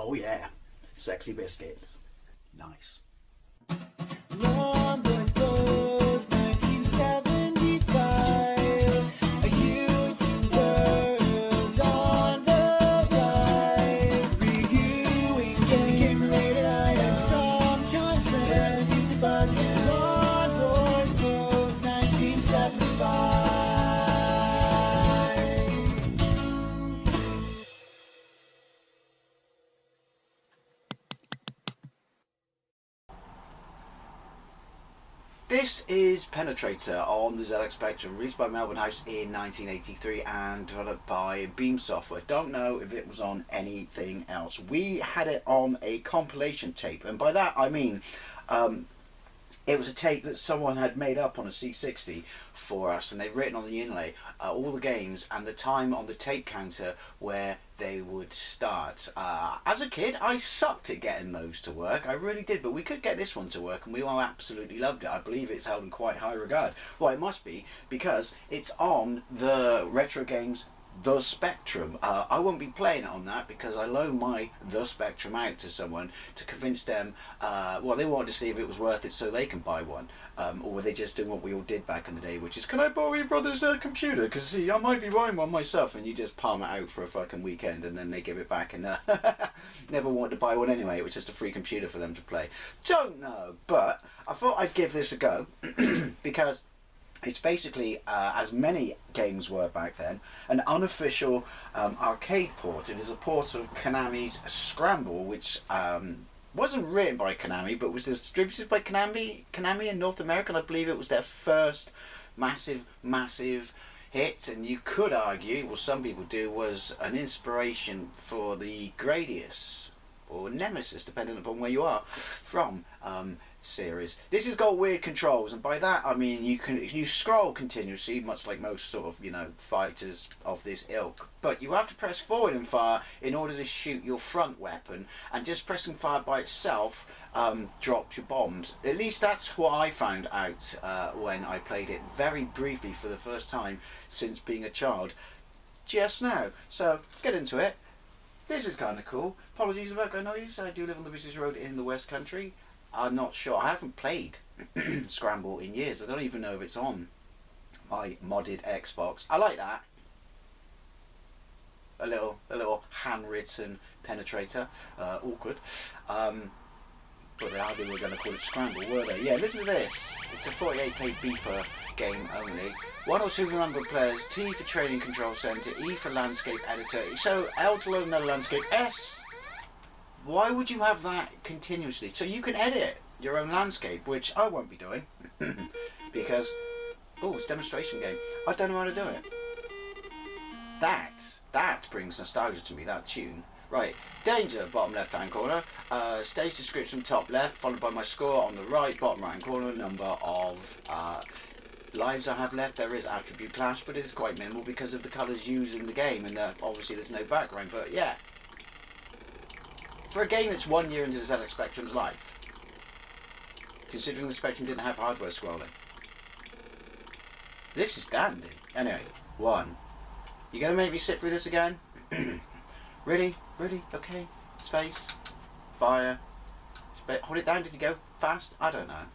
Oh yeah, sexy biscuits. Nice. Long Blues 1975. YouTubers on the rise, reviewing games late at night and sometimes friends. But Long Blues 1975. This is Penetrator on the ZX Spectrum, released by Melbourne House in 1983 and developed by Beam Software. Don't know if it was on anything else. We had it on a compilation tape, and by that I mean it was a tape that someone had made up on a C60 for us, and they'd written on the inlay all the games and the time on the tape counter where they would start. As a kid, I sucked at getting those to work. I really did, but we could get this one to work, and we all absolutely loved it. I believe it's held in quite high regard. Well, it must be, because it's on the Retro Games The Spectrum. I won't be playing it on that because I loaned my The Spectrum out to someone to convince them, well, they wanted to see if it was worth it so they can buy one. Or were they just doing what we all did back in the day, which is, can I borrow your brother's computer? Because see, I might be buying one myself, and you just palm it out for a fucking weekend and then they give it back and never wanted to buy one anyway. It was just a free computer for them to play. Don't know, but I thought I'd give this a go because it's basically, as many games were back then, an unofficial arcade port. It is a port of Konami's Scramble, which wasn't written by Konami, but was distributed by Konami in North America, and I believe it was their first massive hit, and you could argue, well some people do, was an inspiration for the Gradius, or Nemesis, depending upon where you are from, series. This has got weird controls, and by that I mean you scroll continuously, much like most sort of, you know, fighters of this ilk, but you have to press forward and fire in order to shoot your front weapon, and just pressing fire by itself drops your bombs. At least that's what I found out when I played it very briefly for the first time since being a child just now. So let's get into it. This is kind of cool. Apologies about background noise. I do live on the business road in the West Country. I'm not sure. I haven't played Scramble in years. I don't even know if it's on my modded Xbox. I like that. A little handwritten Penetrator. Awkward. But they hardly were going to call it Scramble, were they? Yeah, listen to this. It's a 48k beeper game only. 1 or 2 for the number of players. T for training control center. E for landscape editor. So L to load another landscape. S. Why would you have that continuously? So you can edit your own landscape, which I won't be doing because, oh, it's a demonstration game. I don't know how to do it. That brings nostalgia to me, that tune. Right, danger, bottom left hand corner, stage description top left, followed by my score on the right, bottom right hand corner, number of lives I have left. There is attribute clash, but it is quite minimal because of the colours used in the game, and obviously there's no background, but yeah. For a game that's 1 year into the ZX Spectrum's life, considering the Spectrum didn't have hardware scrolling, this is dandy. Anyway, 1. You gonna make me sit through this again? Really? Really? Okay. Space. Fire. Hold it down. Did you go fast? I don't know.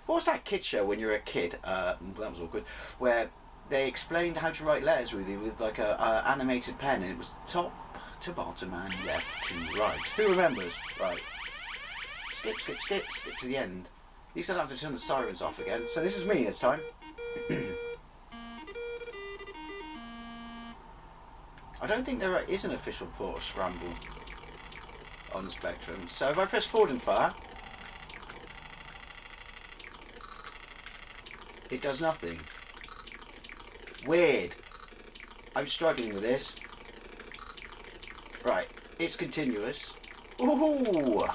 What was that kid show when you were a kid? That was awkward. Where they explained how to write letters with you with like a animated pen, and it was top to bottom and left to right. Who remembers? Right. Skip to the end. At least I don't have to turn the sirens off again. So this is me this time. I don't think there is an official port of Scramble on the Spectrum. So if I press forward and fire, it does nothing. Weird. I'm struggling with this. Right, it's continuous. Ooh!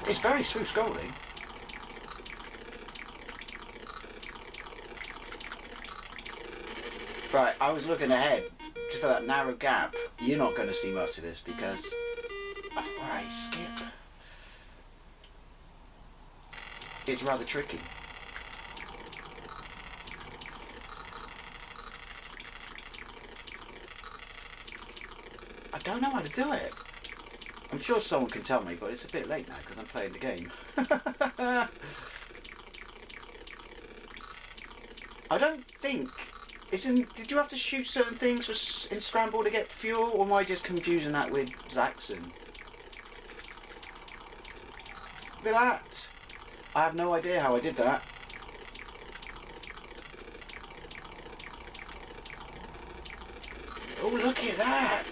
It's very smooth scrolling. Right, I was looking ahead for that narrow gap. You're not going to see much of this because... Alright, skip. It's rather tricky. I don't know how to do it. I'm sure someone can tell me, but it's a bit late now because I'm playing the game. I don't think... Did you have to shoot certain things in Scramble to get fuel, or am I just confusing that with Zaxxon? Relax. I have no idea how I did that. Oh, look at that!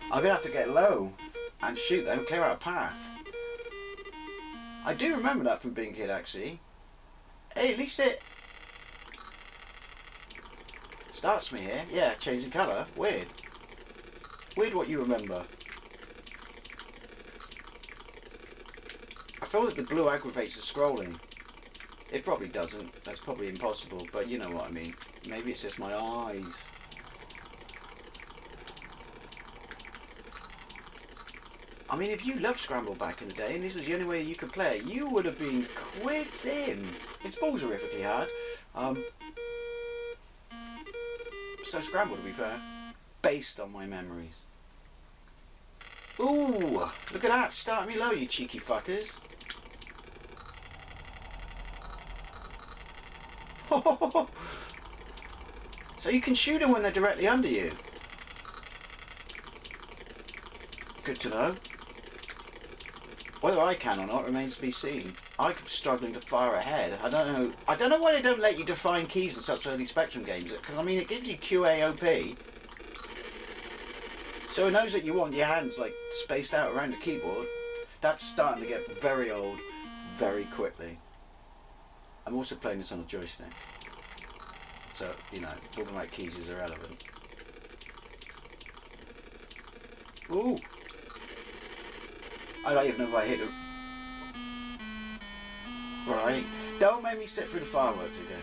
I'm going to have to get low and shoot them, clear out a path. I do remember that from being a kid, actually. Hey, at least it starts me here. Yeah, changing colour. Weird. Weird what you remember. I feel that the blue aggravates the scrolling. It probably doesn't. That's probably impossible, but you know what I mean. Maybe it's just my eyes. I mean, if you loved Scramble back in the day and this was the only way you could play it, you would have been quitting. It's balls horrifically hard. So Scramble, to be fair, based on my memories. Ooh, look at that, start me low, you cheeky fuckers. So you can shoot them when they're directly under you. Good to know. Whether I can or not remains to be seen. I'm struggling to fire ahead. I don't know why they don't let you define keys in such early Spectrum games. Because I mean, it gives you QAOP. So it knows that you want your hands like spaced out around the keyboard. That's starting to get very old very quickly. I'm also playing this on a joystick. So, you know, talking about keys is irrelevant. Ooh! I don't even know if I hit it. Right. Don't make me sit through the fireworks again.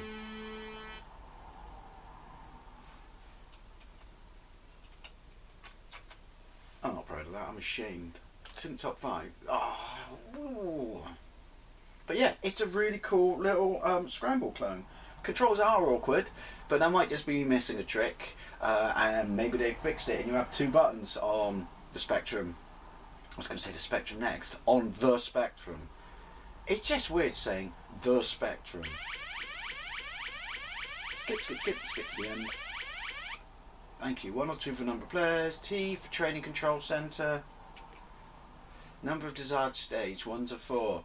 I'm not proud of that. I'm ashamed. It's in the top 5. Oh, ooh. But yeah, it's a really cool little Scramble clone. Controls are awkward, but that might just be missing a trick. And maybe they fixed it and you have 2 buttons on the Spectrum. I was going to say the Spectrum next. On the Spectrum. It's just weird saying the Spectrum. Skip to the end. Thank you. 1 or 2 for number of players. T for training control center. Number of desired stage. 1 to 4.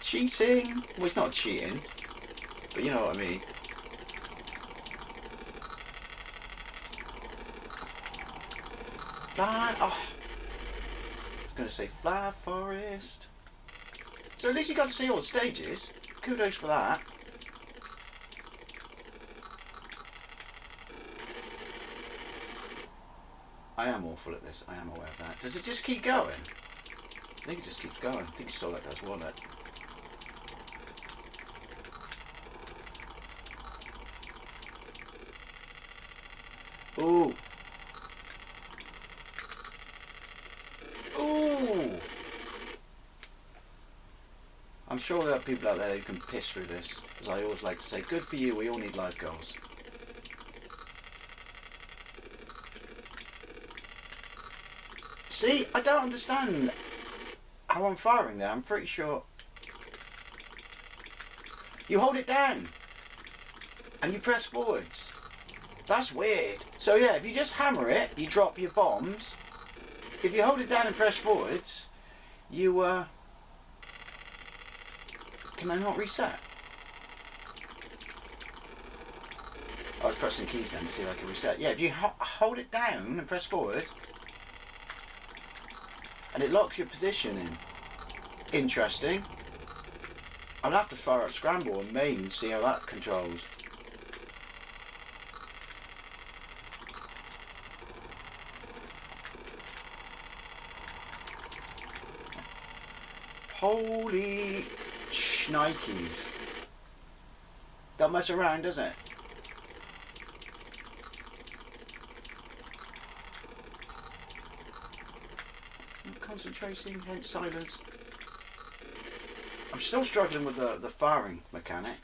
Cheating. Well, it's not cheating, but you know what I mean. Fly. Oh, I was going to say Fly Forest. So at least you got to see all the stages. Kudos for that. I am awful at this. I am aware of that. Does it just keep going? I think it just keeps going. I think you saw that guy's wallet. Ooh. Ooh. I'm sure there are people out there who can piss through this. As I always like to say, good for you, we all need life goals. See, I don't understand how I'm firing there. I'm pretty sure you hold it down and you press forwards. That's weird. So yeah, if you just hammer it, you drop your bombs. If you hold it down and press forwards, you can I not reset? I was pressing keys then to see if I can reset. Yeah, if you hold it down and press forward, and it locks your position in. Interesting. I'll have to fire up Scramble and main and see how that controls. Holy shnikes. Don't mess around, does it? Concentrating, hence silence. I'm still struggling with the firing mechanic.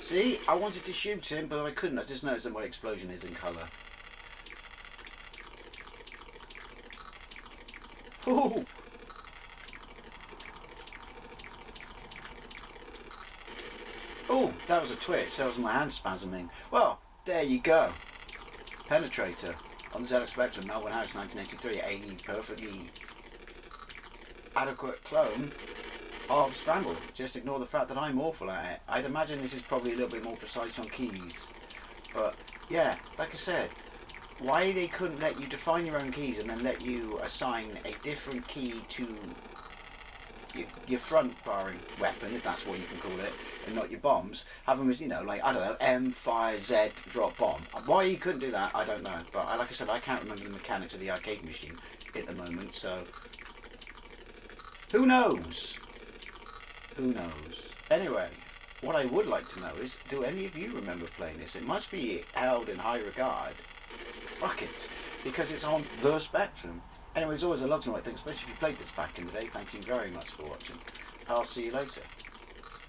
See, I wanted to shoot him, but I couldn't. I just noticed that my explosion is in colour. Ooh. Oh, that was a twitch. That was my hand spasming. Well, there you go. Penetrator on the ZX Spectrum, Melbourne House, 1983. A perfectly adequate clone of Scramble. Just ignore the fact that I'm awful at it. I'd imagine this is probably a little bit more precise on keys. But yeah, like I said, why they couldn't let you define your own keys and then let you assign a different key to your front barring weapon, if that's what you can call it, and not your bombs. Have them as, you know, like, I don't know, M, fire, Z, drop, bomb. Why you couldn't do that, I don't know. But like I said, I can't remember the mechanics of the arcade machine at the moment, so who knows? Who knows? Anyway, what I would like to know is, do any of you remember playing this? It must be held in high regard. Fuck it, because it's on the Spectrum. Anyway, it's always a love to know things, especially if you played this back in the day. Thank you very much for watching. I'll see you later.